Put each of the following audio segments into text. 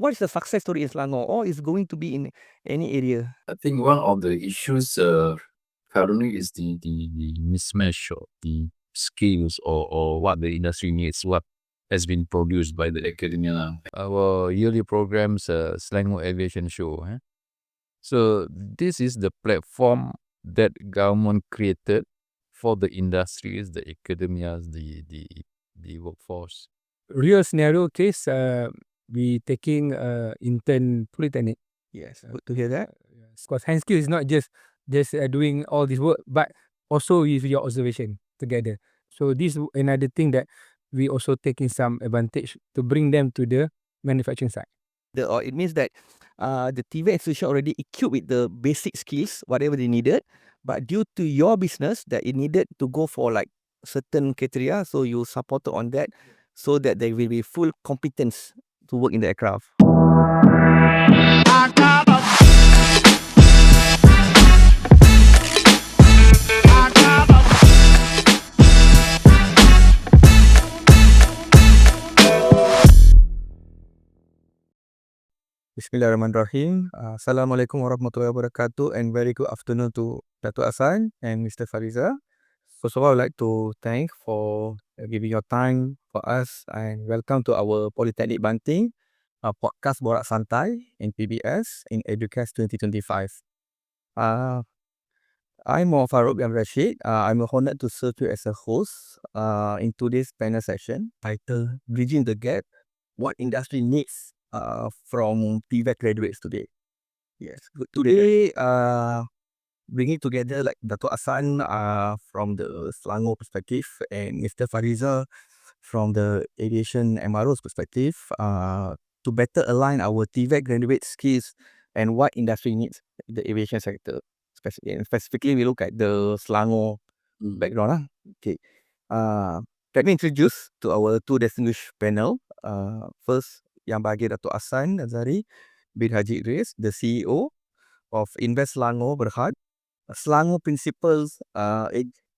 what is the success story in Selangor, or is going to be in any area? I think one of the issues currently is the mismatch of the skills or what the industry needs, what has been produced by the academia. Our yearly programs, Selangor Aviation Show. So this is the platform that government created for the industries, the academias, the workforce. Real scenario case, we taking intern Politeknik. Yes, good to hear that. Because hand skill is not just doing all this work, but also with your observation together. So this is another thing that we also taking some advantage to bring them to the manufacturing side. Or it means that the TVET institution already equipped with the basic skills, whatever they needed, but due to your business that it needed to go for like certain criteria, so you supported on that, so that they will be full competence to work in the aircraft. Bismillahirrahmanirrahim. Assalamualaikum warahmatullahi wabarakatuh, and very good afternoon to Dato' Hassan and Mr. Fariza. First of all, I would like to thank for giving your time for us, and welcome to our Politeknik Banting podcast Borak Santai in PBS in Educast 2025. I'm Farouk bin Rashid. I'm honored to serve you as a host in today's panel session titled Bridging the Gap, What Industry Needs from TVET graduates today. Yes, today bringing together like Dato' Hassan from the Selangor perspective and Mr. Fariza from the aviation MRO's perspective to better align our TVET graduate skills and what industry needs in the aviation sector. Specifically, we look at the Selangor background. Okay. Let me introduce to our two distinguished panel. First, Yang Bahagia Dato' Hassan Azari bin Haji Idris, the CEO of Invest Selangor Berhad, Selangor Principals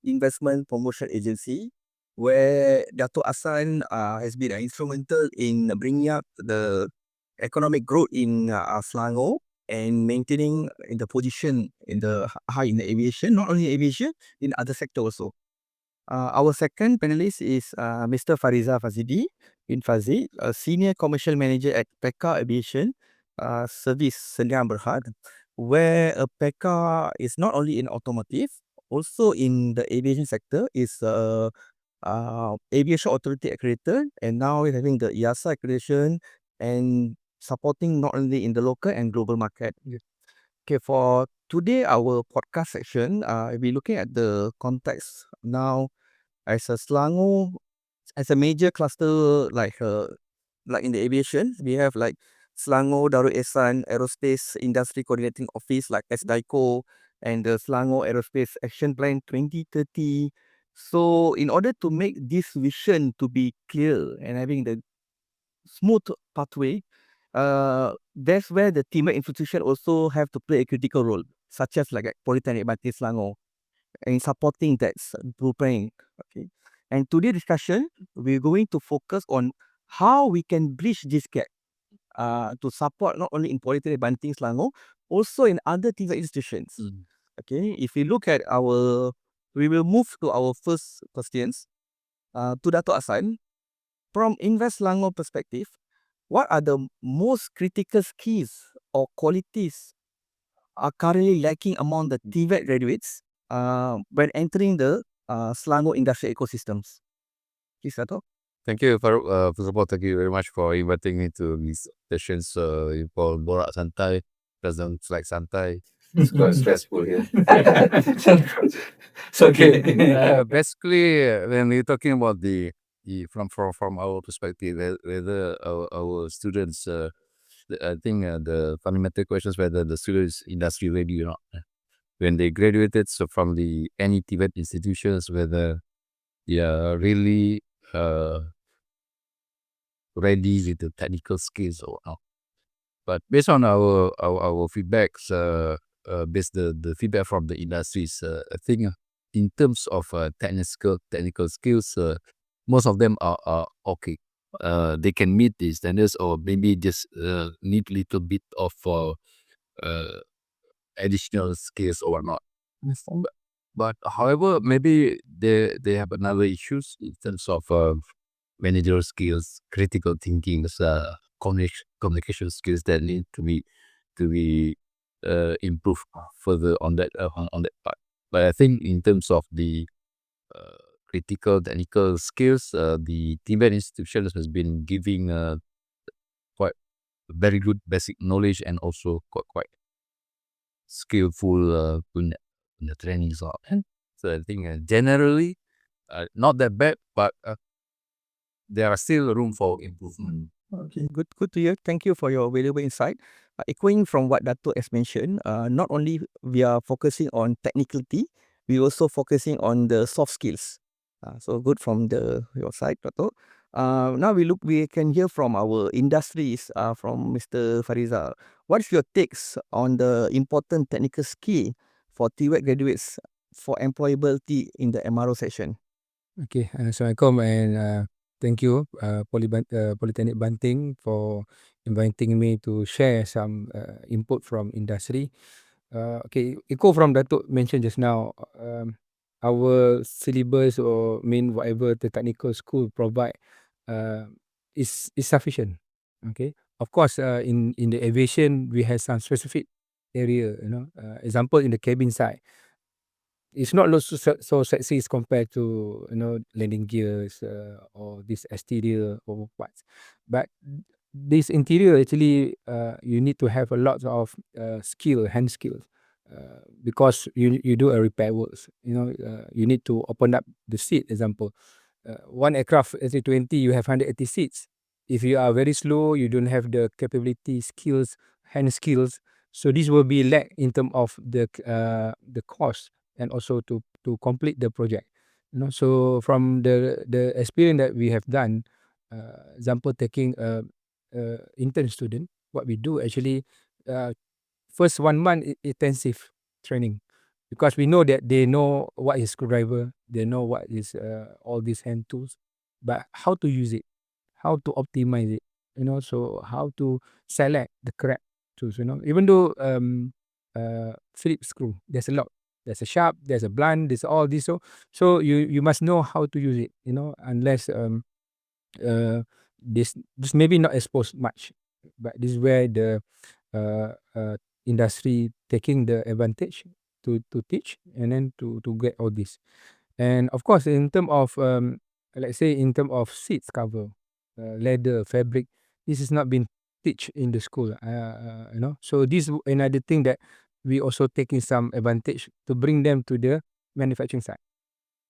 Investment Promotion Agency, where Dato' Hassan has been instrumental in bringing up the economic growth in Selangor and maintaining in the position in the high in the aviation, not only aviation, in other sectors also. Our second panelist is Mr. Fariza Fazidi bin Fazid, a Senior Commercial Manager at PECA Aviation Service Sdn Berhad, where PECA is not only in automotive, also in the aviation sector, is Aviation Authority accredited, and now is having the IASA accreditation and supporting not only in the local and global market. Okay, for today, our podcast section, we'll be looking at the context now as a Selangor, as a major cluster like in the aviation. We have like Selangor Darul Ehsan Aerospace Industry Coordinating Office like SDICO and the Selangor Aerospace Action Plan 2030. So in order to make this vision to be clear and having the smooth pathway, that's where the TVET institution also have to play a critical role, such as like Politeknik Banting Selangor, in supporting that blueprint. Okay, and today's discussion we're going to focus on how we can bridge this gap to support not only in Politeknik Banting Selangor, also in other TVET institutions. Okay, if we look at we will move to our first questions to Dato' Hassan. From Invest Selangor perspective, what are the most critical skills or qualities are currently lacking among the TVET graduates when entering the Selangor industry ecosystems? Please, Dato'. Thank you, Farouk. First of all, thank you very much for inviting me to these sessions called Borak Santai. Doesn't like Santai. It's quite stressful here. It's okay. Basically, when we're talking about the from our perspective, whether our students, I think the fundamental question is whether the students industry ready or not. When they graduated, so from the any TVET institutions, whether they are really ready with the technical skills or not. But based on our feedbacks, based the feedback from the industries, I think in terms of technical skills, most of them are okay. they can meet these standards, or maybe just need little bit of additional skills or whatnot. But however, maybe they have another issues in terms of managerial skills, critical thinking, communication skills that need to be improved further on that part. But I think in terms of the critical technical skills, the TVET institutions has been giving quite very good basic knowledge and also quite skillful in the trainings. So I think generally not that bad, but there are still room for improvement. Okay, good to hear. Thank you for your valuable insight. Echoing from what Dato has mentioned, not only we are focusing on technicality, we also focusing on the soft skills. So good from your side, Dato. Now we can hear from our industries, from Mr. Farizal. What is your takes on the important technical skill for TVET graduates for employability in the MRO section? Okay, Assalamualaikum, and thank you, Politeknik Banting, for inviting me to share some input from industry. Okay, echo from Datuk mentioned just now, our syllabus or whatever the technical school provide is sufficient. Okay, of course, in the aviation we have some specific area, example in the cabin side. It's not so sexy as compared to landing gears or this exterior or parts, but this interior actually you need to have a lot of hand skills, because you do a repair works. You need to open up the seat. Example, one aircraft A320 you have 180 seats. If you are very slow, you don't have the capability skills, hand skills. So this will be lack in terms of the cost and also to complete the project. So from the experience that we have done, example taking intern student, what we do actually, first 1 month intensive training, because we know that they know what is screwdriver, they know what is all these hand tools, but how to use it, how to optimize it, so how to select the correct tools, even though Phillips screw, there's a lot. There's a sharp, there's a blunt, there's all this. So you must know how to use it, unless this maybe not exposed much, but this is where the industry taking the advantage to teach and then to get all this. And of course, in term of let's say in term of seats cover, leather, fabric, this is not been teach in the school. So this another thing that we also taking some advantage to bring them to the manufacturing side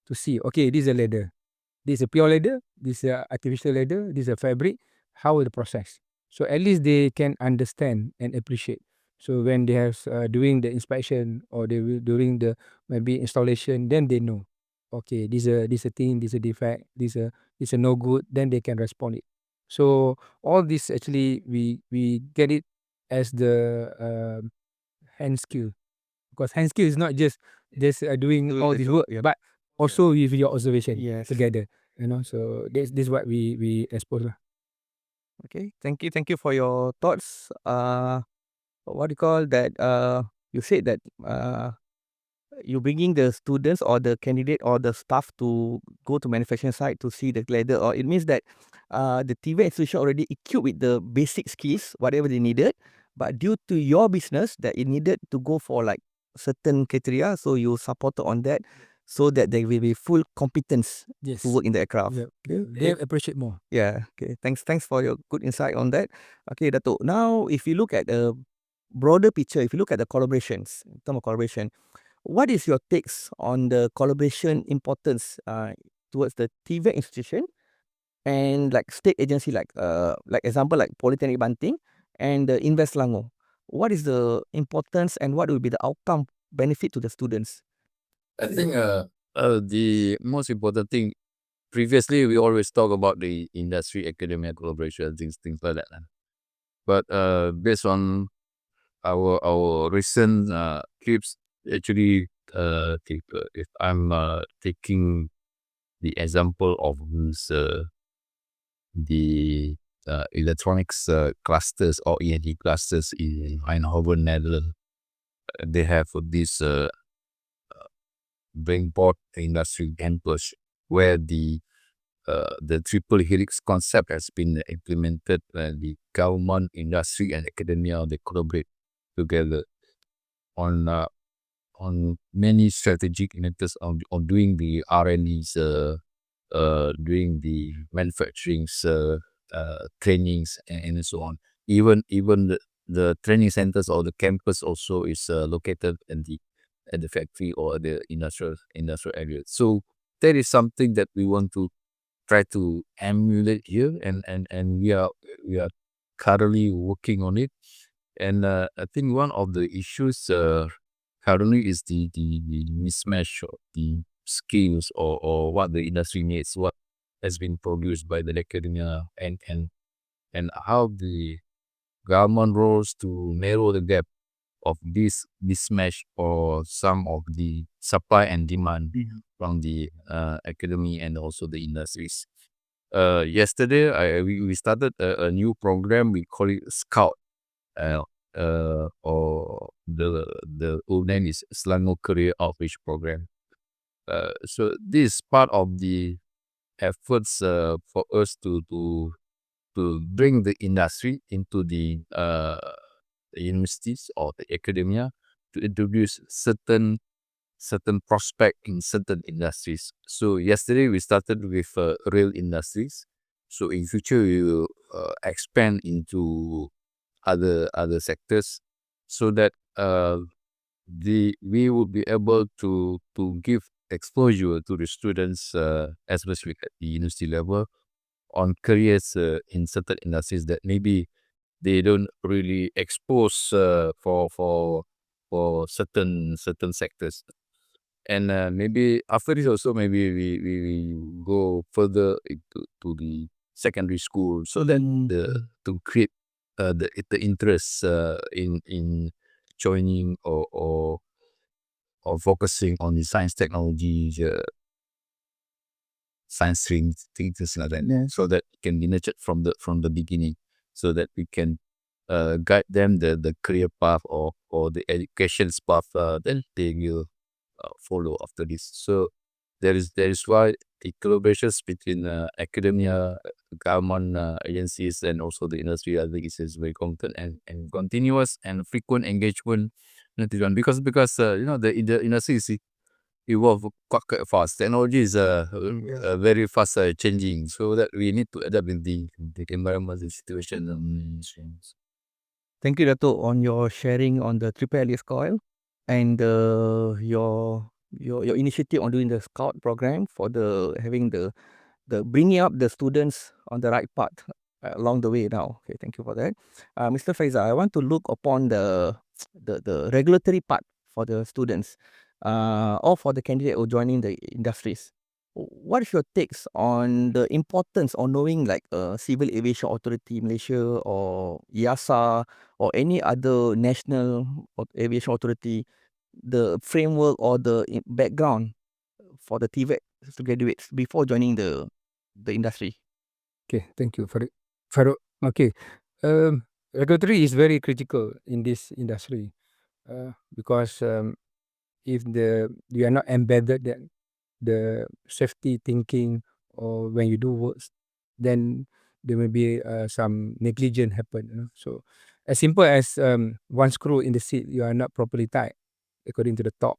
to see. Okay, this is a leather. This is a pure leather. This is a artificial leather. This is a fabric. How is the process? So at least they can understand and appreciate. So when they have doing the inspection or they will during the maybe installation, then they know. Okay, this a thing, this a defect, this a no good. Then they can respond it. So all this actually we get it as the hand skill, because hand skill is not just doing all this work, but also with your observation together. So this what we expose lah. Okay, thank you for your thoughts. What do you call that? You said that you bringing the students or the candidate or the staff to go to manufacturing site to see the leather, or it means that the TVET institution already equipped with the basic skills, whatever they needed, but due to your business that it needed to go for like certain criteria, so you supported on that, so that they will be full competence Yes. to work in the aircraft. Yeah. Okay. They appreciate more. Yeah. Okay. Thanks for your good insight on that. Okay, Dato. Now, if you look at the broader picture, if you look at the collaborations, in terms of collaboration, what is your takes on the collaboration importance towards the TVET institution and like state agency like example like Politeknik Banting and the Invest Selangor? What is the importance and what will be the outcome benefit to the students? I think the most important thing, previously we always talk about the industry academia collaboration, things like that. But based on our recent trips, actually, if I'm taking the example of this the electronics clusters or E&E clusters in Eindhoven, Netherlands. They have this Brainport Industrial Campus where the triple helix concept has been implemented. The government, industry, and academia, they collaborate together on many strategic initiatives on doing the R&Ds, doing the manufacturing trainings, and so on. Even the training centers or the campus also is located at the factory or the industrial area. So that is something that we want to try to emulate here, and we are currently working on it. And I think one of the issues currently is the mismatch of the skills or what the industry needs, what has been produced by the academia, and how the government roles to narrow the gap of this mismatch or some of the supply and demand from the academy and also the industries. Yesterday, we started a new program. We call it Scout, or the old name is Selangor Career Outreach Program. So this is part of the efforts for us to bring the industry into the universities or the academia to introduce certain prospect in certain industries. So yesterday we started with rail industries. So in future we will expand into other sectors, so that we will be able to give exposure to the students, especially at the university level, on careers in certain industries that maybe they don't really expose for certain sectors. And maybe after this also, maybe we go further into the secondary school, so then to create the interest in joining or focusing on the science, technology, science streams, things like that, so that it can be nurtured from the beginning, so that we can guide them the career path or the education path. Then they will follow after this. So there is why the collaborations between academia, government agencies, and also the industry, I think is very constant and continuous and frequent engagement. Because the industry is evolve quite fast. Technology is very fast changing, so that we need to adapt with the environment, the situation. Thank you, Dato, on your sharing on the triple helix coil and your initiative on doing the scout program for having the bringing up the students on the right path along the way now. Okay, thank you for that. Mr. Faizal, I want to look upon the regulatory part for the students or for the candidate who joining the industries. What is your takes on the importance of knowing like Civil Aviation Authority Malaysia or IASA or any other national aviation authority, the framework or the background for the TVET graduates before joining the industry? Okay, thank you, Farouk. Okay, regulatory is very critical in this industry because if you are not embedded that the safety thinking or when you do works, then there may be some negligence happen. So as simple as one screw in the seat you are not properly tied according to the top,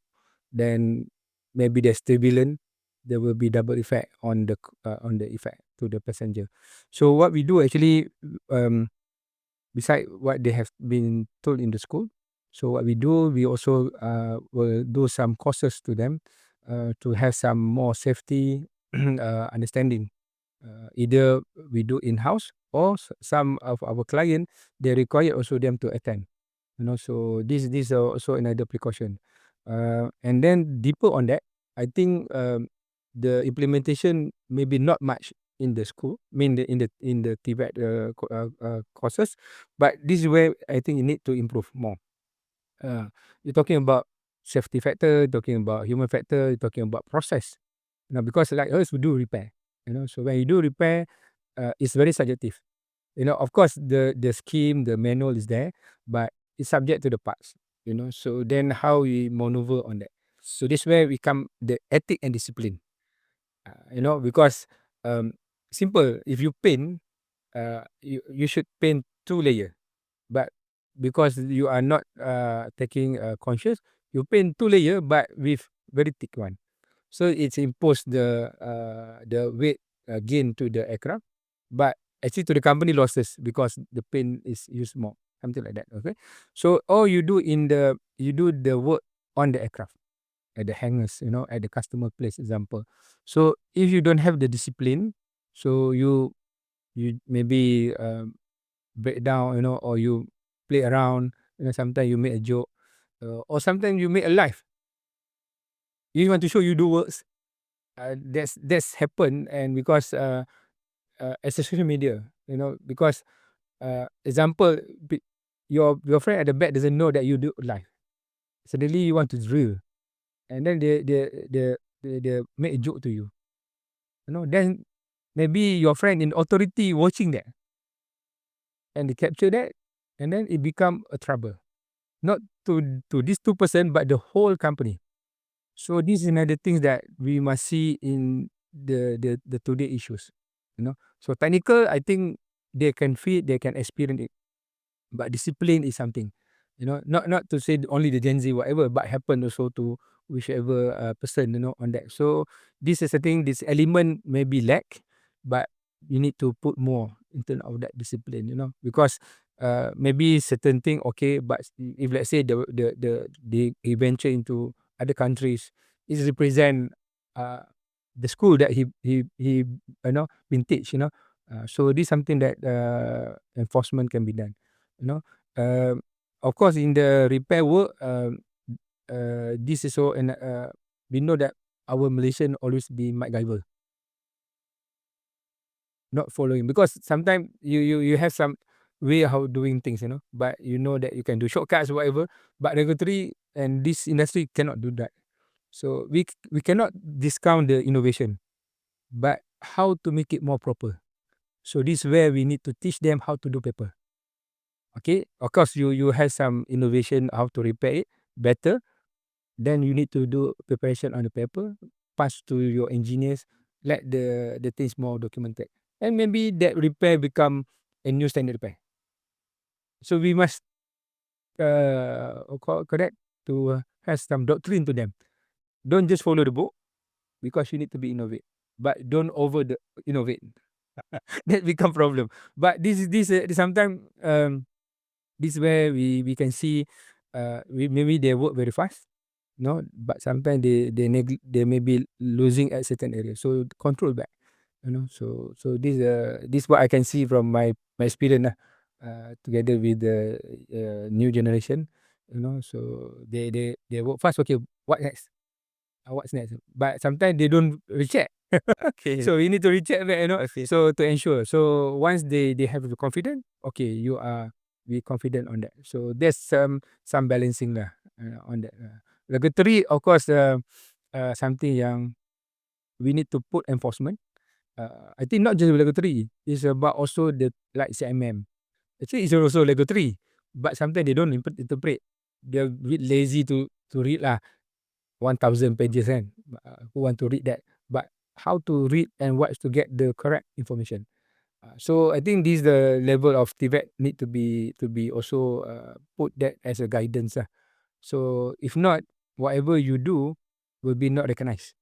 then maybe there's turbulence. There will be double effect on the effect to the passenger. So what we do actually, beside what they have been told in the school, so what we do, we also will do some courses to them to have some more safety understanding. Either we do in-house or some of our client, they require also them to attend. So this is also another precaution. And then deeper on that, I think the implementation maybe not much in the school, I mean in the TVET courses, but this is where I think you need to improve more. You're talking about safety factor, you're talking about human factor, you're talking about process. Because like us, we do repair. So when you do repair, it's very subjective. Of course, the scheme, the manual is there, but it's subject to the parts. So then how we maneuver on that. So this where we come the ethic and discipline. Because simple. If you paint, you should paint 2 layer, but because you are not taking conscious, you paint 2 layer, but with very thick one. So it's imposed the weight gain to the aircraft, but actually to the company losses because the paint is used more, something like that. Okay, so all you do you do the work on the aircraft at the hangars, at the customer place example. So if you don't have the discipline, so you maybe break down, or you play around, sometimes you make a joke, or sometimes you make a live. You want to show you do works. That's happened, and because as a social media, because example, your friend at the back doesn't know that you do live. Suddenly you want to drill, and then they make a joke to you. Then maybe your friend in authority watching that, and they capture that, and then it become a trouble, not to these 2%, but the whole company. So this is another things that we must see in the today issues. So technical, I think they can feel, they can experience it, but discipline is something. Not to say only the Gen Z whatever, but happen also to whichever person, on that. So this is a thing. This element may be lack, but you need to put more in terms of that discipline. Because maybe certain thing okay, but if let's say they venture into other countries, it represent the school that he been teach. So this is something that enforcement can be done. Um, of course, in the repair work, this is so, and we know that our Malaysian always be MacGyver, not following, because sometimes you have some way how doing things, but you know that you can do shortcuts or whatever, but regulatory and this industry cannot do that. So we cannot discount the innovation, but how to make it more proper. So this is where we need to teach them how to do paper. Okay, of course you have some innovation how to repair it better. Then you need to do preparation on the paper, pass to your engineers, let the things more documented, and maybe that repair become a new standard repair. So we must correct to have some doctrine to them. Don't just follow the book, because you need to be innovate, but don't over the innovate. That become problem. But this sometimes this is where we can see maybe they work very fast, but sometimes they may be losing at certain areas. So control back, So this is what I can see from my experience, together with the new generation, So they work fast. Okay, what next? What's next? But sometimes they don't recheck. Okay. So you need to recheck back, Okay. So to ensure. So once they have the confidence, okay, you are be confident on that. So there's some balancing lah, on that. Regulatory, of course, something yang we need to put enforcement. I think not just regulatory, it's about also the like CMM. Actually, it's also regulatory, but sometimes they don't interpret. They're a bit lazy to read lah. 1,000 pages kan. Who want to read that? But how to read and what to get the correct information. So I think this the level of TVET need to be also put that as a guidance lah. So if not, whatever you do will be not recognized.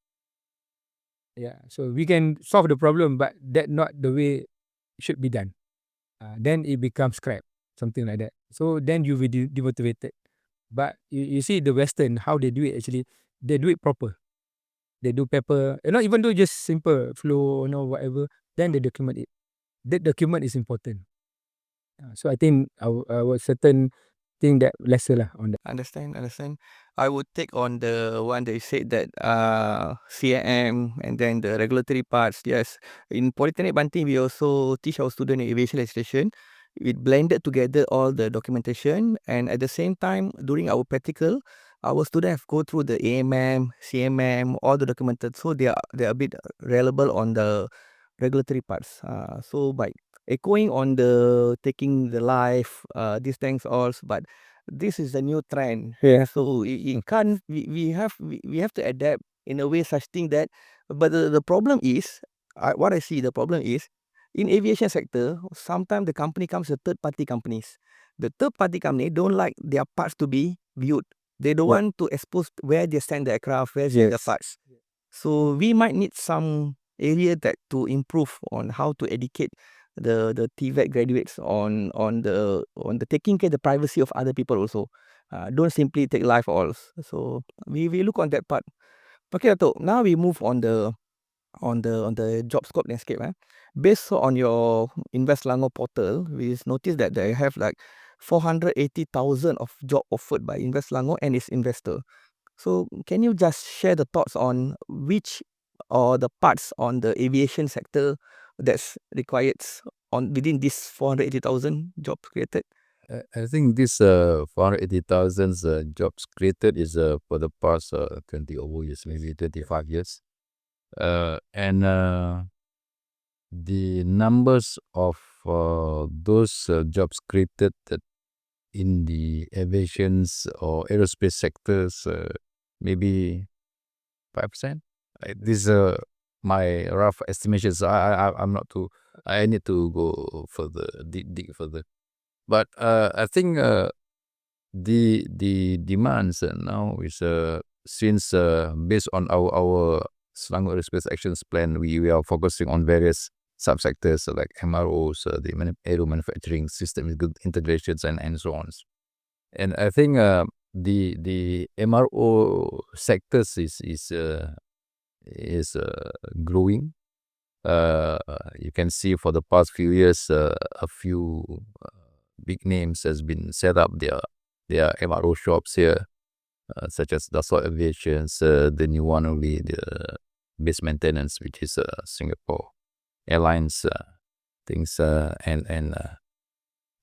Yeah. So we can solve the problem, but that not the way it should be done. Then it becomes scrap, something like that. So then you will be demotivated. But you see the Western, how they do it actually, they do it proper. They do paper, even though just simple flow, whatever, then they document it. That document is important. So I think our certain thing that lesser lah on that. Understand. I would take on the one they said that CIM and then the regulatory parts. Yes, in Politeknik Banting we also teach our student aviation legislation. We blended together all the documentation, and at the same time during our practical, our students have go through the AMM, CMM, all the documented, so they are a bit reliable on the regulatory parts. So by echoing on the taking the life, these things all, but this is a new trend. Yeah. So it can't. We have to adapt in a way such thing that. But the problem is, what I see the problem is, in aviation sector, sometimes the company comes to third party companies. The third party company don't like their parts to be viewed. They don't Yeah. want to expose where they send the aircraft, where they the Yes. parts. So we might need some area that to improve on how to educate the TVET graduates on the taking care the privacy of other people also. Don't simply take life alls. So we look on that part. Okay, Dato', now we move on the job scope landscape. Based on your Invest Selangor portal, we noticed that they have like 480,000 of job offered by Invest Selangor and its investor. So can you just share the thoughts on which or the parts on the aviation sector that's required on within this 480,000 jobs created? I think this 480,000 jobs created is for the past 20 over years, maybe 25 years. And the numbers of those jobs created that in the aviations or aerospace sectors, maybe 5%. This is my rough estimations. I'm not too. I need to go further, dig further. But I think the demands now is since based on our Selangor Aerospace Actions Plan, we are focusing on various subsectors like MROs, the aero manufacturing system with good integrations and so on. And I think the MRO sectors is growing. You can see for the past few years, a few big names has been set up their MRO shops here, such as Dassault Aviations, the new one will be the base maintenance, which is Singapore Airlines things, and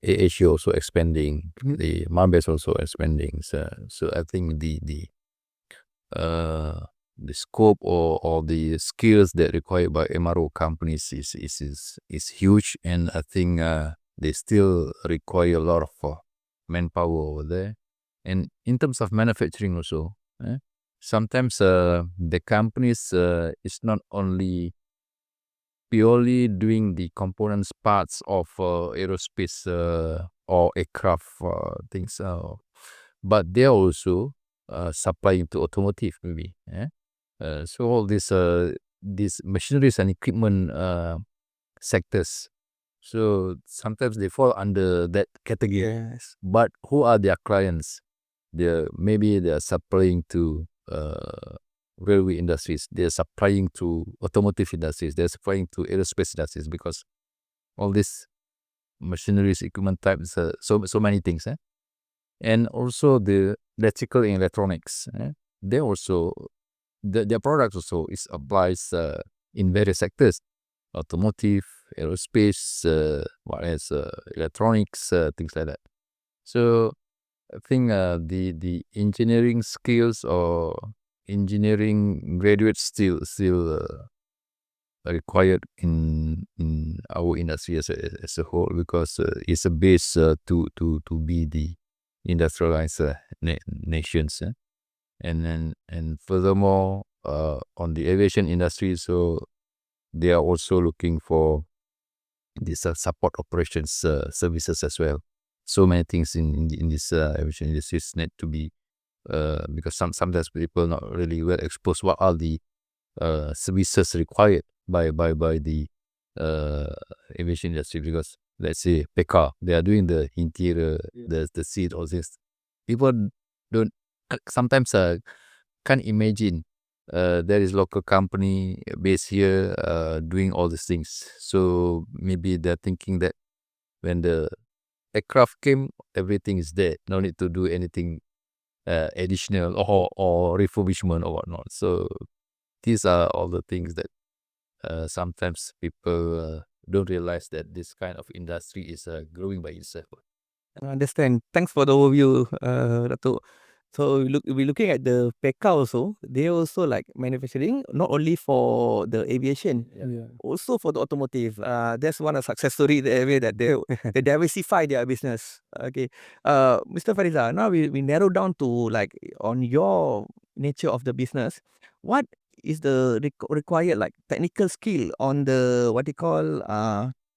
AAC also expanding, the Marbase also expanding. So I think the scope or the skills that required by MRO companies is huge, and I think they still require a lot of manpower over there. And in terms of manufacturing also, sometimes the companies is not only purely doing the components parts of aerospace or aircraft things, but they're also supplying to automotive maybe. So all these machineries and equipment sectors, so sometimes they fall under that category. Yes. But who are their clients? Maybe they're supplying to railway industries, they're supplying to automotive industries, they're supplying to aerospace industries, because all these machineries, equipment types, so many things. And also the electrical and electronics, they also their products also is applies in various sectors, automotive, aerospace, what else, electronics, things like that. So I think the engineering skills or engineering graduates still required in our industry as a whole, because it's a base to be the industrialized nations. And furthermore, on the aviation industry, so they are also looking for this support operations services as well. So many things in this aviation industry need to be, because sometimes people not really well exposed what are the services required by the aviation industry. Because let's say PK, they are doing the interior, the seat, all this. People don't sometimes can't imagine there is local company based here doing all these things. So maybe they're thinking that when the aircraft came, everything is there, no need to do anything additional or refurbishment or whatnot. So these are all the things that sometimes people don't realize that this kind of industry is growing by itself. I understand. Thanks for the overview, Dato'. So we're looking at the PECA also. They also like manufacturing, not only for the aviation, also for the automotive. That's one of success story there that they diversify their business. Okay, Mr. Fariza, now we narrow down to like on your nature of the business. What is the required like technical skill on the what they call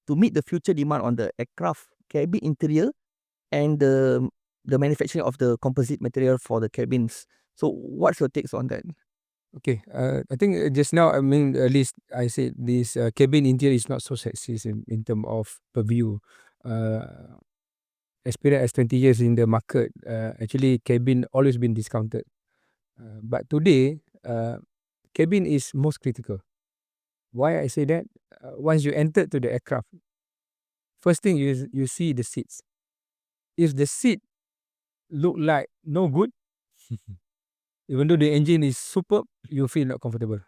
to meet the future demand on the aircraft cabin interior and the manufacturing of the composite material for the cabins. So what's your takes on that? Okay, I think just now, I mean, at least I said this cabin interior is not so sexy in terms of per view. Experience as 20 years in the market, actually cabin always been discounted. But today, cabin is most critical. Why I say that? Once you enter to the aircraft, first thing you see the seats. If the seat look like no good, even though the engine is superb, you feel not comfortable.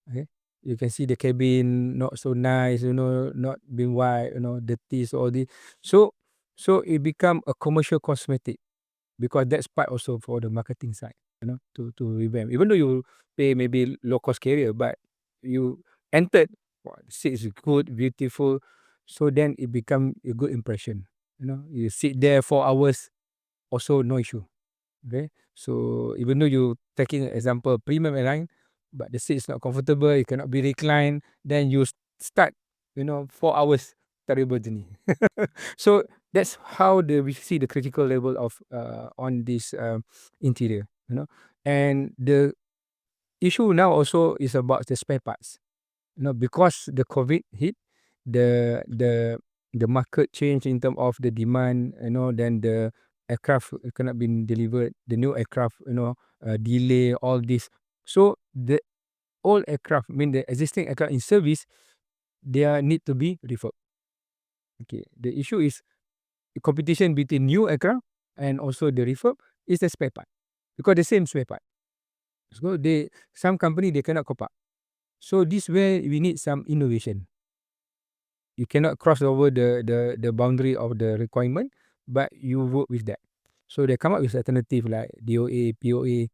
Okay, you can see the cabin not so nice, not being white, dirty, so all this. So it become a commercial cosmetic because that's part also for the marketing side, to revamp. Even though you pay maybe low cost carrier, but you entered, wow, the seat is good, beautiful, so then it become a good impression. You sit there 4 hours, also no issue. Okay, so even though you taking example premium airline, but the seat is not comfortable, it cannot be reclined, then you start, 4 hours terrible journey. So that's how we see the critical level of on this interior, and the issue now also is about the spare parts. Because the COVID hit, the market change in terms of the demand, then the aircraft cannot be delivered, the new aircraft, delay, all this. So the old aircraft, I mean the existing aircraft in service, they need to be refurb. Okay, the issue is the competition between new aircraft and also the refurb is the spare part, because the same spare part. So some company they cannot cope up. So this where we need some innovation. You cannot cross over the boundary of the requirement, but you work with that. So they come up with alternative like DOA, POA.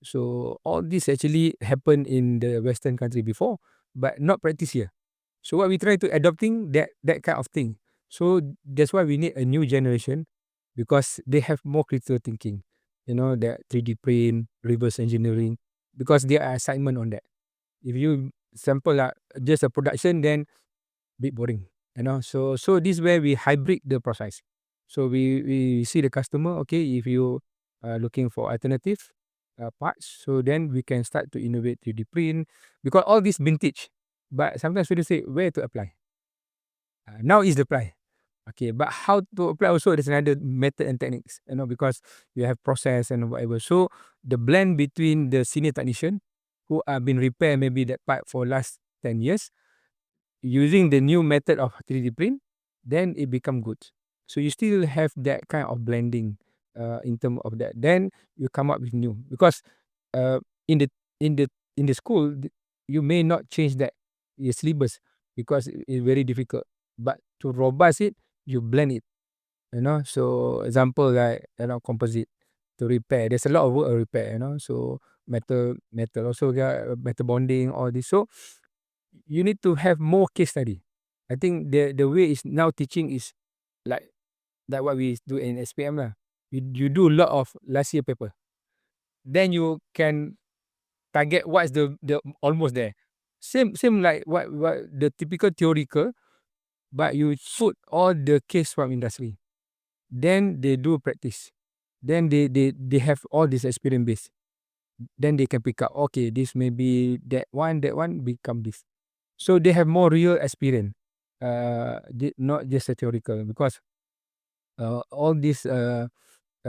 So all this actually happened in the Western country before, but not practice here. So what we try to adopting that kind of thing. So that's why we need a new generation, because they have more critical thinking. That 3D print, reverse engineering, because there are assignment on that. If you sample just a production, then bit boring. So this is where we hybrid the process. So we see the customer, okay, if you are looking for alternative parts, so then we can start to innovate 3D print, because all this vintage. But sometimes we say where to apply. Now is the apply. Okay, but how to apply also, there's another method and techniques, because you have process and whatever. So the blend between the senior technician who have been repair maybe that part for last 10 years, using the new method of 3D print, then it become good. So you still have that kind of blending in terms of that. Then you come up with new, because uh, in the in the in the school you may not change that syllabus, because it's very difficult. But to robust it, you blend it. So example like composite to repair. There's a lot of work to repair. So metal also got metal bonding, all this. So you need to have more case study. I think the way is now teaching is like what we do in SPM lah. You do a lot of last year paper. Then you can target what's the almost there. Same like what the typical theoretical, but you put all the case from industry. Then they do practice. Then they have all this experience base. Then they can pick up, okay, this may be that one become this. So they have more real experience, not just a theoretical, because all this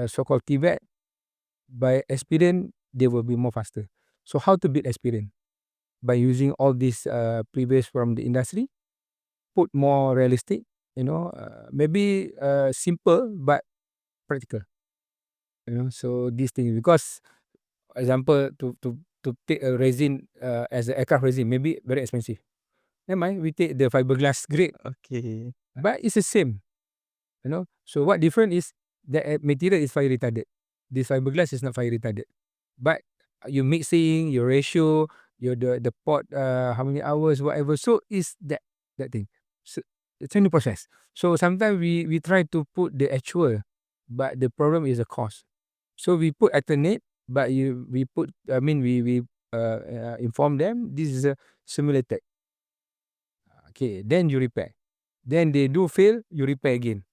so-called TVET, by experience, they will be more faster. So how to build experience? By using all this previous from the industry, put more realistic, maybe simple but practical. So these things, because example to take a resin as an aircraft resin, maybe very expensive. Never mind, we take the fiberglass grade, Okay. but it's the same. So what different is the material is fire retardant. this fiberglass is not fire retardant. But you mixing, your ratio, your the pot, how many hours, whatever. So is that thing. So it's a new process. So sometimes we try to put the actual, but the problem is the cost. So we put alternate, but we inform them this is a simulated. Okay, then you repair. Then they do fail, you repair again.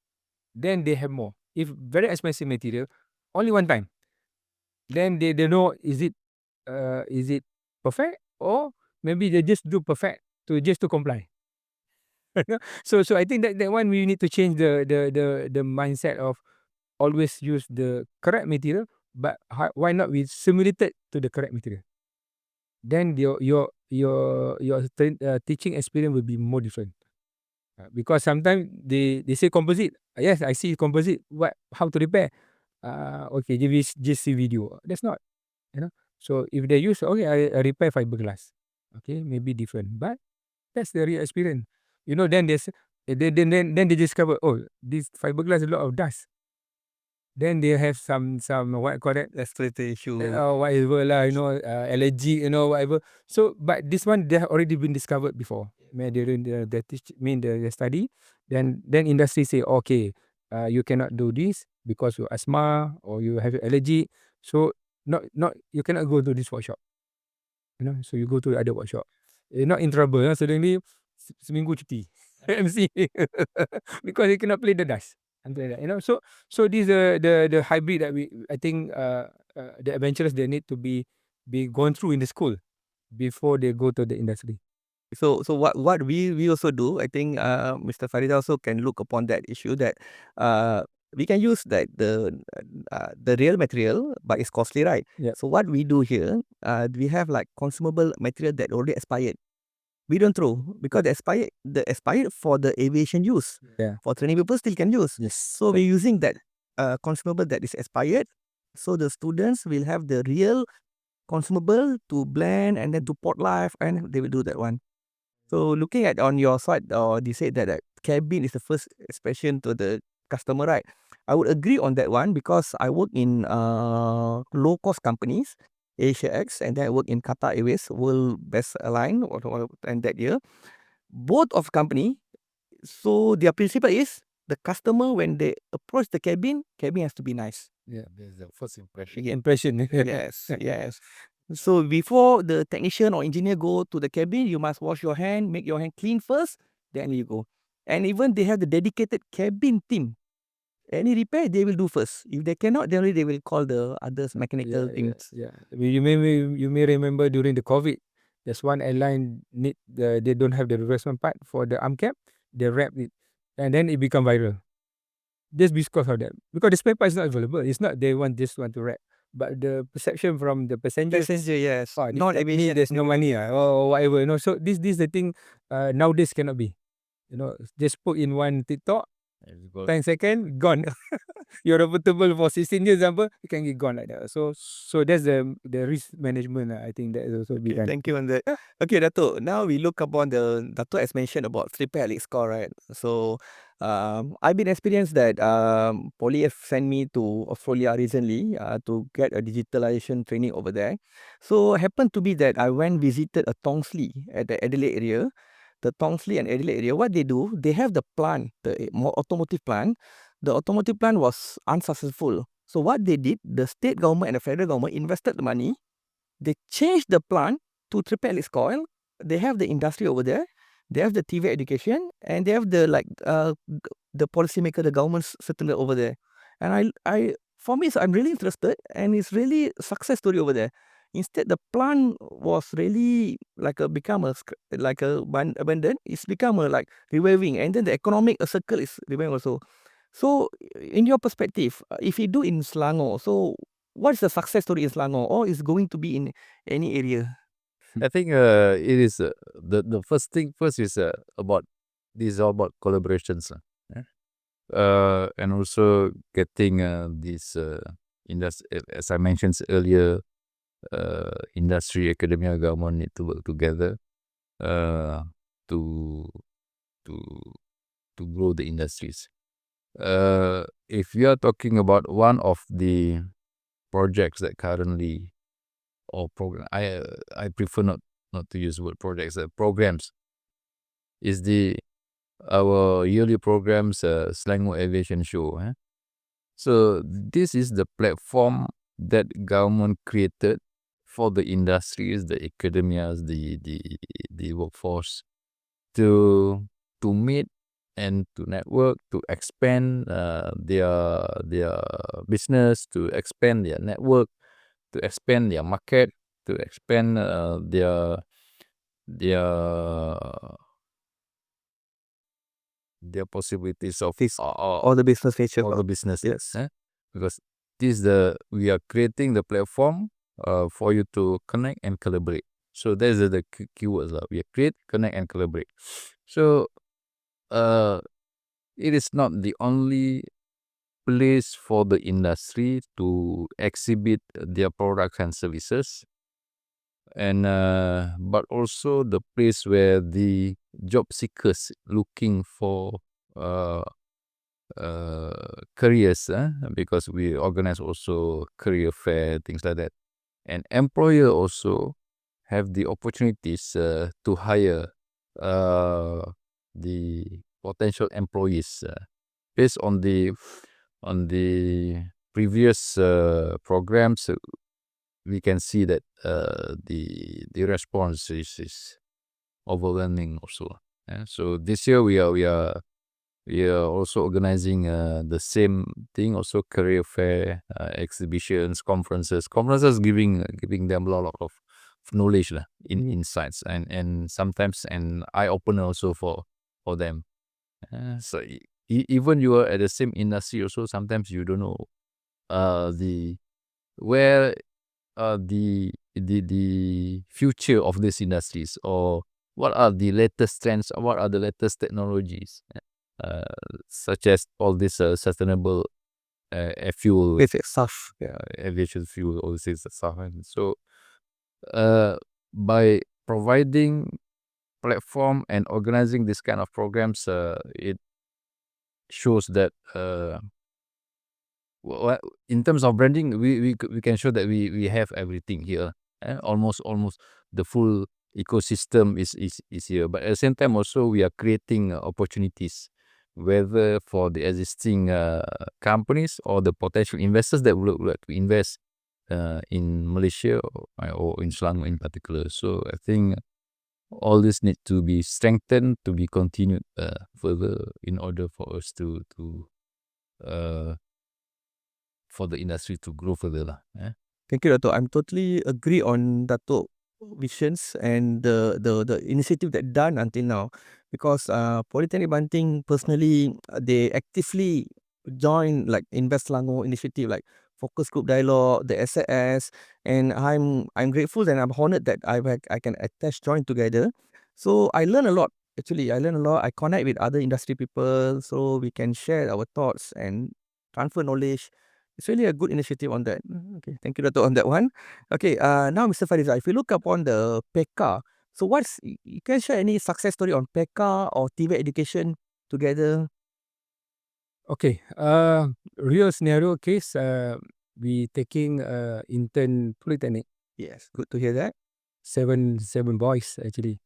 Then they have more. If very expensive material, only one time. Then they know is it perfect, or maybe they just do perfect to comply. So I think that one we need to change the mindset of always use the correct material, but why not we simulate it to the correct material? Then your teaching experience will be more different. Because sometimes they say composite. Yes, I see composite. What, how to repair? Okay, just see video. That's not, you know. So if they use, okay, I repair fiberglass. Okay, maybe different, but that's the real experience. Then then they discover, oh, this fiberglass a lot of dust. Then they have some what I call that, Respiratory issue. whatever lah, allergy, whatever. So, but this one they have already been discovered before. During the study, then industry say, okay, you cannot do this because you asthma or you have allergy. So not you cannot go to this workshop. So you go to the other workshop. You're not in trouble. Suddenly seminggu cuti MC because you cannot play the dust. Something like that. So this the hybrid that I think the adventurers they need to be gone through in the school before they go to the industry. So what we also do, I think Mr. Farida also can look upon that issue that we can use that the real material, but it's costly, right? Yeah. So what we do here, we have like consumable material that already expired. We don't throw because the expired for the aviation use. Yeah. For training people still can use. Yes. So we're using that consumable that is expired. So the students will have the real consumable to blend and then to port life, and they will do that one. So looking at on your side, they said that cabin is the first expression to the customer, right? I would agree on that one because I work in low cost companies, Asia X, and then I work in Qatar Airways, World Best Airline, and that year. Both of company, so their principle is the customer when they approach the cabin has to be nice. Yeah, that's the first impression. Yes. So before the technician or engineer go to the cabin, you must wash your hand, make your hand clean first, then you go. And even they have the dedicated cabin team. Any repair they will do first. If they cannot, then they will call the others mechanical teams. Yeah. You may remember during the COVID, there's one airline they don't have the replacement part for the arm cap. They wrap it, and then it become viral. Just because of that, because the spare part is not available. It's not they just want to wrap, but the perception from the passengers. Passenger, yes. Not aviation. There's no money or whatever. So this the thing. Nowadays cannot be. Just put in one TikTok. 10 seconds, gone. You're profitable for 16 years, example, you can get gone like that. So that's the risk management. I think that is also be Okay, done. thank you on that. Okay, Dato', now we look upon Dato' has mentioned about 3-pair Elite score, right? So I've been experienced that Poly have sent me to Australia recently to get a digitalization training over there. So happened to be that I went visited a Tongsley at the Adelaide area. The Tongsley and Adelaide area, what they do, they have the plant, the automotive plant. The automotive plant was unsuccessful. So what they did, the state government and the federal government invested the money. They changed the plant to triple helix coil. They have the industry over there. They have the TVET education, and they have the the policymaker, the government settler over there. And for me, so I'm really interested, and it's really a success story over there. Instead, the plant was really become abandoned. It's become like reviving, and then the economic circle is reviving also. So, in your perspective, if you do in Selangor, so what is the success story in Selangor, or is going to be in any area? I think it is the first thing first is about this is all about collaborations. And also getting this industry, as I mentioned earlier, industry, academia, government need to work together to grow the industries. If you are talking about one of the projects that currently or program. I prefer not to use the word projects. Programs is our yearly programs, Selangor Aviation Show. So this is the platform that government created for the industries, the academias, the workforce to meet and to network, to expand their business, to expand their network, to expand their market, to expand their possibilities of All the business nature. all the businesses. Yes. Because we are creating the platform for you to connect and collaborate. So that's the keywords. We create, connect, and collaborate. So it is not the only place for the industry to exhibit their products and services, and but also the place where the job seekers looking for careers, because we organize also career fair, things like that, and employer also have the opportunities to hire the potential employees based on the previous programs. We can see that the response is overwhelming also. So this year we are also organizing the same thing, also career fair, exhibitions, conferences, giving them a lot of knowledge, insights, and sometimes an eye opener also for them. So even you are at the same industry also, sometimes you don't know the future of these industries, or what are the latest trends, what are the latest technologies, such as all this sustainable fuel, Stuff. aviation fuel, all this stuff. And so by providing platform and organizing this kind of programs, it shows that in terms of branding, we can show that we have everything here. Almost the full ecosystem is here. But at the same time also we are creating opportunities, whether for the existing companies or the potential investors that would like to invest in Malaysia or in Selangor in particular. So I think all this need to be strengthened, to be continued further, in order for us to for the industry to grow further lah. Thank you, Dato'. I'm totally agree on Dato' visions and the initiative that done until now, because Politeknik Banting personally, they actively join like Invest Selangor initiative, like focus group dialogue, the SAS, and I'm grateful and I'm honored that I can attach join together. So I learn a lot. Actually, I learn a lot. I connect with other industry people, so we can share our thoughts and transfer knowledge. It's really a good initiative on that. Okay, thank you, Dato', on that one. Okay, now Mr. Fariza, if you look upon the PECA, so you can share any success story on PECA or TVET education together? Okay, real scenario case, we taking intern Politeknik, Yes, good to hear that. seven boys actually.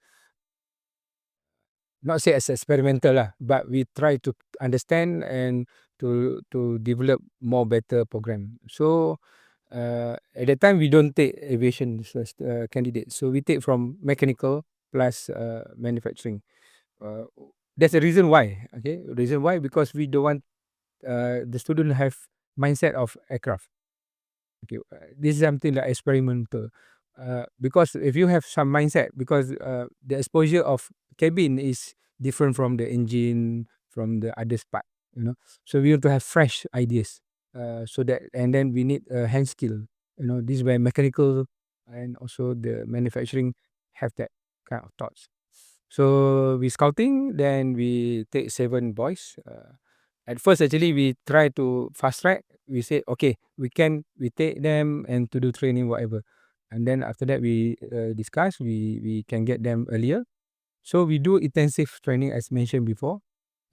Not say as experimental lah, but we try to understand and to develop more better program. So at that time we don't take aviation as candidate, so we take from mechanical plus manufacturing. That's the reason why. Okay, reason why, because we don't want the student have mindset of aircraft. Okay, this is something like experimental. Because if you have some mindset, because the exposure of cabin is different from the engine, from the other part, So we want to have fresh ideas. So that, and then we need hand skill. This is where mechanical and also the manufacturing have that kind of thoughts. So we scouting, then we take 7 boys. At first, actually, we try to fast track. We say, okay, we take them and to do training, whatever. And then after that, we discuss, we can get them earlier. So we do intensive training, as mentioned before.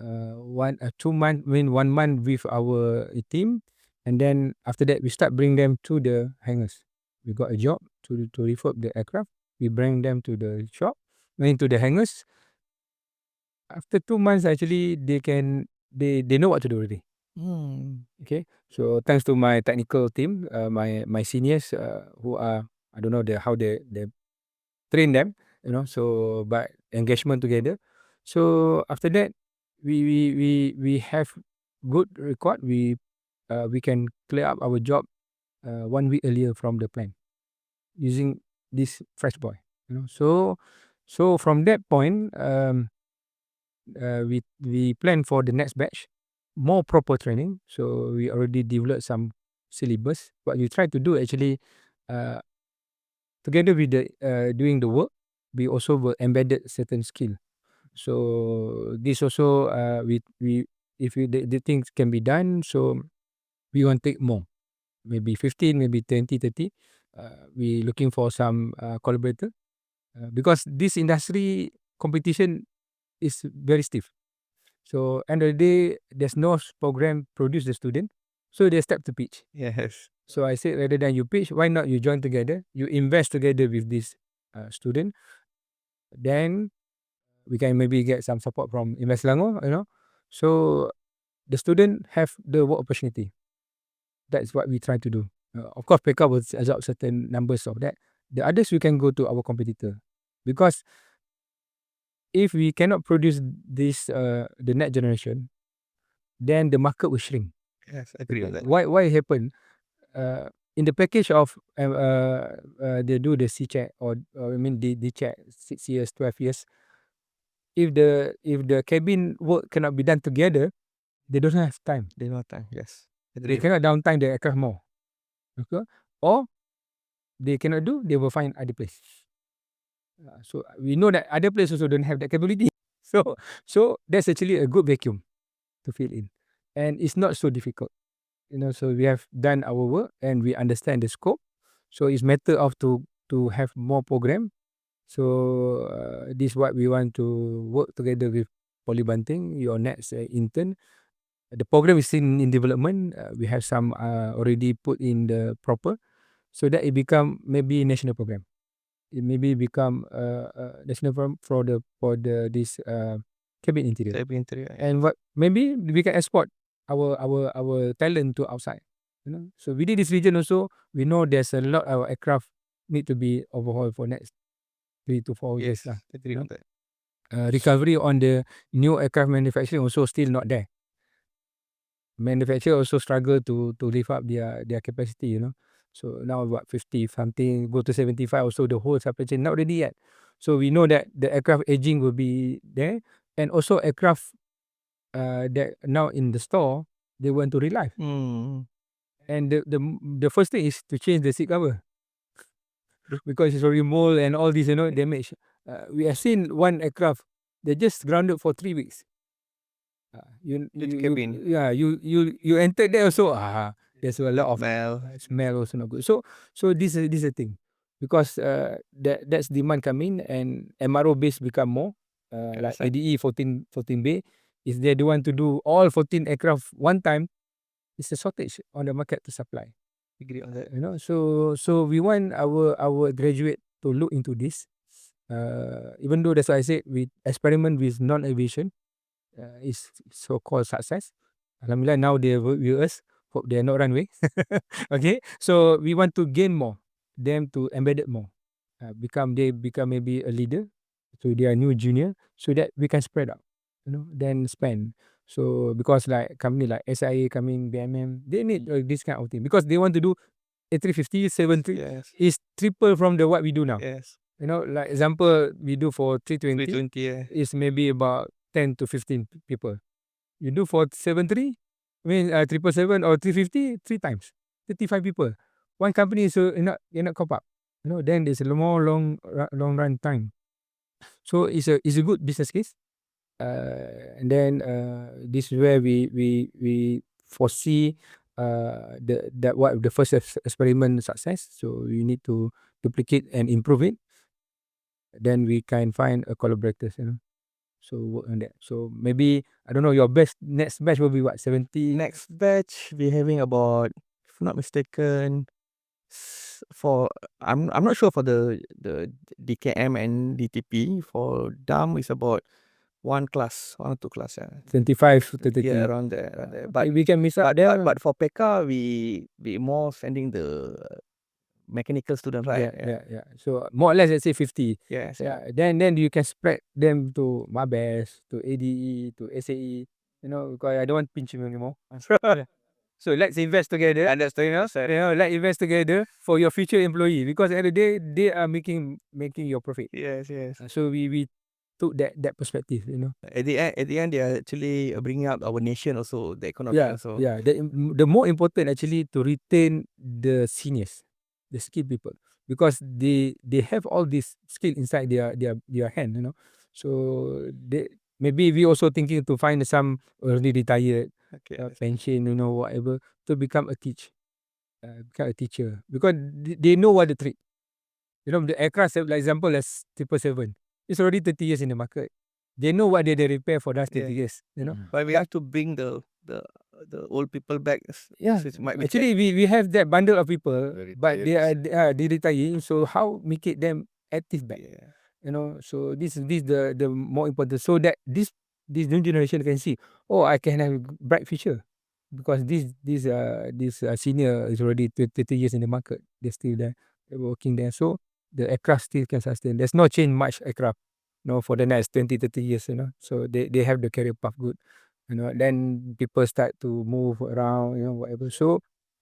1 month with our team. And then after that, we start bring them to the hangars. We got a job to refurb the aircraft. We bring them to the shop, into the hangars. After 2 months, actually, they know what to do already. Okay, so thanks to my technical team, my seniors, who are, I don't know how they train them, so by engagement together. So after that, we have good record. We can clear up our job 1 week earlier from the plan using this fresh boy. So from that point, we plan for the next batch, more proper training. So we already developed some syllabus. What we try to do actually, together with the doing the work, we also will embedded certain skill. So this also, we if the things can be done, so we want to take more, maybe 15, maybe 20, 30. We looking for some collaborator, because this industry competition is very stiff. So end of the day, there's no program produce the student, so they start to pitch. Yes. So I said, rather than you pitch, why not you join together, you invest together with this student, then we can maybe get some support from Invest Selangor, So the student have the work opportunity. That's what we try to do. Of course, PK will absorb certain numbers of that. The others we can go to our competitor, because if we cannot produce this the next generation, then the market will shrink. Yes, I agree on that. Why it happen? In the package of they do the C check, or I mean they check 6 years, 12 years. If the cabin work cannot be done together, they don't have time. They know time. Yes. They Agree. cannot downtime the aircraft more. Okay? Or they cannot do, they will find other place. So we know that other place also don't have that capability. So that's actually a good vacuum to fill in, and it's not so difficult. So we have done our work and we understand the scope. So it's matter of to have more program. So this is what we want to work together with Polybanting, your next intern. The program is still in development. We have some already put in the proper, so that it become maybe national program. It maybe become national program for the this cabin interior. Cabin interior. And what maybe we can export our talent to outside. So within this region also, we know there's a lot of aircraft need to be overhauled for next 3 to 4 years. Yes, I agree on that. Recovery on the new aircraft manufacturing also still not there. Manufacturer also struggle to lift up their capacity. So now about 50 something, go to 75 also, the whole supply chain not ready yet. So we know that the aircraft aging will be there, and also aircraft that now in the store, they want to relive. And the first thing is to change the seat cover, because it's already mold and all this, damage. We have seen one aircraft, they just grounded for 3 weeks. Cabin. You entered there also. There's a lot of smell also not good. So this is the thing, because that's demand coming, and MRO base become more. Like ADE 14B, if they don't want to do all 14 aircraft one time, it's a shortage on the market to supply. Agree on that. So we want our graduate to look into this. Even though that's why I said we experiment with non-aviation, is so-called success. Alhamdulillah, now they work with us. Hope they are not run away. Okay, so we want to gain more, them to embed it more. They become maybe a leader, so they are new junior, so that we can spread out, then spend. So because like company like SIA coming, BMM, they need this kind of thing, because they want to do A350, 73 Yes. is triple from the what we do now. Yes. Like example, we do for 320, 320, yeah. is maybe about 10 to 15 people. You do for 73, 777 or 350, 3 times, 35 people. One company is you're not cop up. Then there's a more long run time. So it's a good business case. And then this is where we foresee the first experiment success. So we need to duplicate and improve it. Then we can find a collaborators. So work on that. So maybe I don't know, your next batch will be what, 70? Next batch we having about, if I'm not mistaken, for I'm not sure for the DKM and DTP. For DAM is about one or two class. 25 to 30. Yeah, around there. Around there. But we can miss out there. but for PK we more sending the mechanical student, right? Yeah. So more or less, let's say 50. Yes. Yeah. Then you can spread them to MABES, to ADE, to SAE. You know, because I don't want pinch him anymore. So let's invest together. Understand, Let's invest together for your future employee, because at the end of the day they are making your profit. Yes. So we took that perspective. At the end, they are actually bringing up our nation also, the economy also. Yeah. The more important actually to retain the seniors, the skilled people, because they have all this skill inside their hand. So maybe we also thinking to find some already retired, Okay. pension, whatever, to become a teacher, because they know what the trick. The aircraft, like example, as 777, it's already 30 years in the market. They know what they repair for the last 30 years. But we have to bring the old people back. Yeah, So it might be actually we have that bundle of people, Very but they retiring. So how make it them active back? So this is the more important, so that this new generation can see, oh, I can have a bright future, because this senior is already 30 years in the market. They're still there, they're working there. So the aircraft still can sustain. There's no change much aircraft, for the next 20-30 years. So they have the career path good. Then people start to move around, whatever.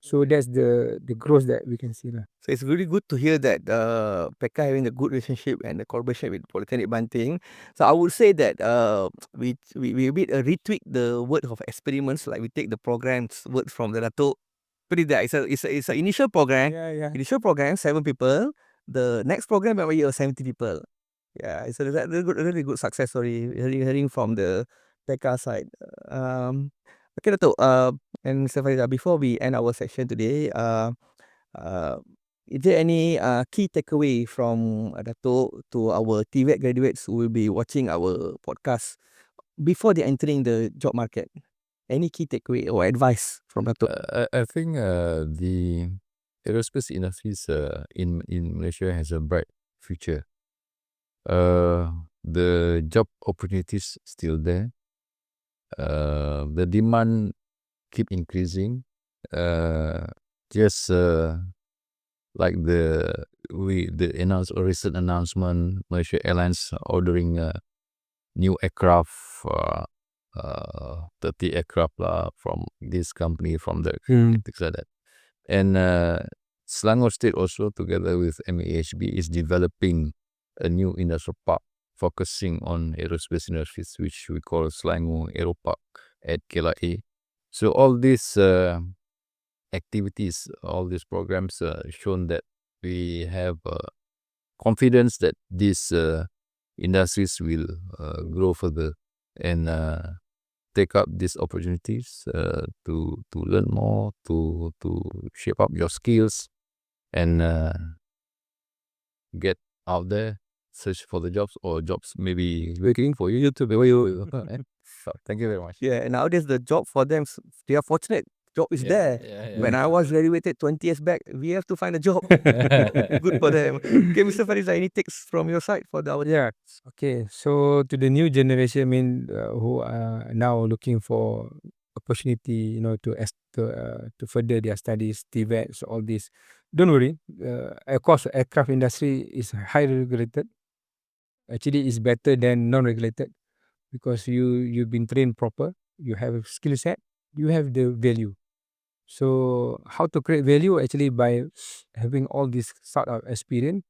So that's the growth that we can see. So it's really good to hear that PK having a good relationship and the collaboration with Politeknik Banting. So I would say that we a bit retweak the word of experiments, like we take the program's word from the Dato'. Put it there. It's an initial program. Yeah. Initial program 7 people. The next program maybe 70 people. Yeah, it's a really good success story. Hearing from the PK side. Okay, Dato'. And Mr. Farizal, before we end our session today, is there any key takeaway from Dato' to our TVET graduates who will be watching our podcast before they entering the job market? Any key takeaway or advice from Dato'? I think the aerospace industry in Malaysia has a bright future. The job opportunities still there. The demand keep increasing. Just like the recent announcement, Malaysia Airlines ordering new aircraft, 30 aircraft from this company, from the things like that. And Selangor State also, together with MAHB, is developing a new industrial park focusing on aerospace industries, which we call Selangor Aero Park at KLIA. So all these activities, all these programs shown that we have confidence that these industries will grow further and take up these opportunities to learn more, to shape up your skills, and get out there, search for the jobs, or jobs maybe waiting for you to be where you. So, thank you very much. Yeah, nowadays the job for them, they are fortunate. Job is there. When I was graduated 20 years back, we have to find a job. Good for them. Okay, Mr. Farizal, any takes from your side for our? Yeah. Okay. So to the new generation, who are now looking for opportunity, to further their studies, TVET, so all this. Don't worry. Of course, aircraft industry is highly regulated. Actually, it's better than non-regulated, because you've been trained proper. You have a skill set. You have the value. So how to create value? Actually, by having all this sort of experience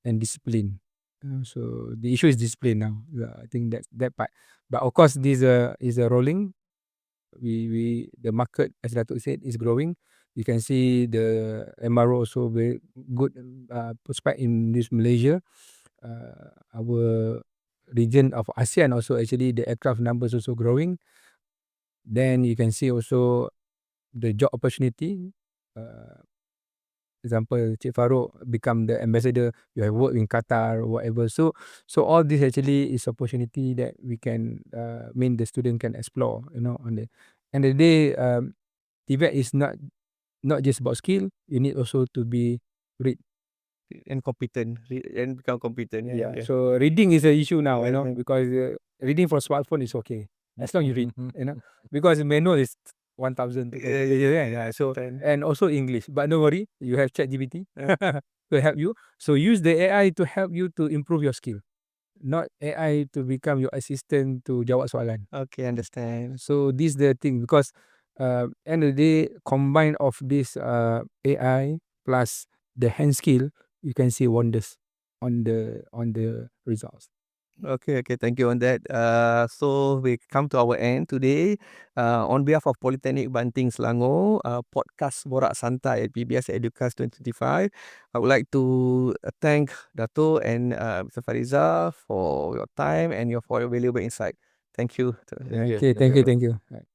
and discipline. So the issue is discipline now. I think that's that part. But of course, this is a rolling. The market, as Datuk said, is growing. You can see the MRO also very good prospect in this Malaysia. Our region of ASEAN also, actually the aircraft numbers also growing. Then you can see also the job opportunity. example, Cik Farouk become the ambassador, you have worked in Qatar or whatever. So all this actually is opportunity that we can, mean the student can explore, on the end of the day. TVET is not just about skill, you need also to be read. And competent and become competent. Yeah. So reading is an issue now, Yeah. because reading from smartphone is okay as long you read, because manual is 1,000. Yeah. So and also English, but don't worry, you have ChatGPT to help you. So use the AI to help you to improve your skill, not AI to become your assistant to jawab soalan. Okay, understand. So this the thing, because end of the day, combine of this AI plus the hand skill, you can see wonders on the results. Okay, thank you on that. So we come to our end today. On behalf of Politeknik Banting Selangor, podcast Borak Santai at PBS Educast 2025, I would like to thank Dato and Mr. Fariza for your time and for your valuable insight. Thank you. Okay, thank you. Right.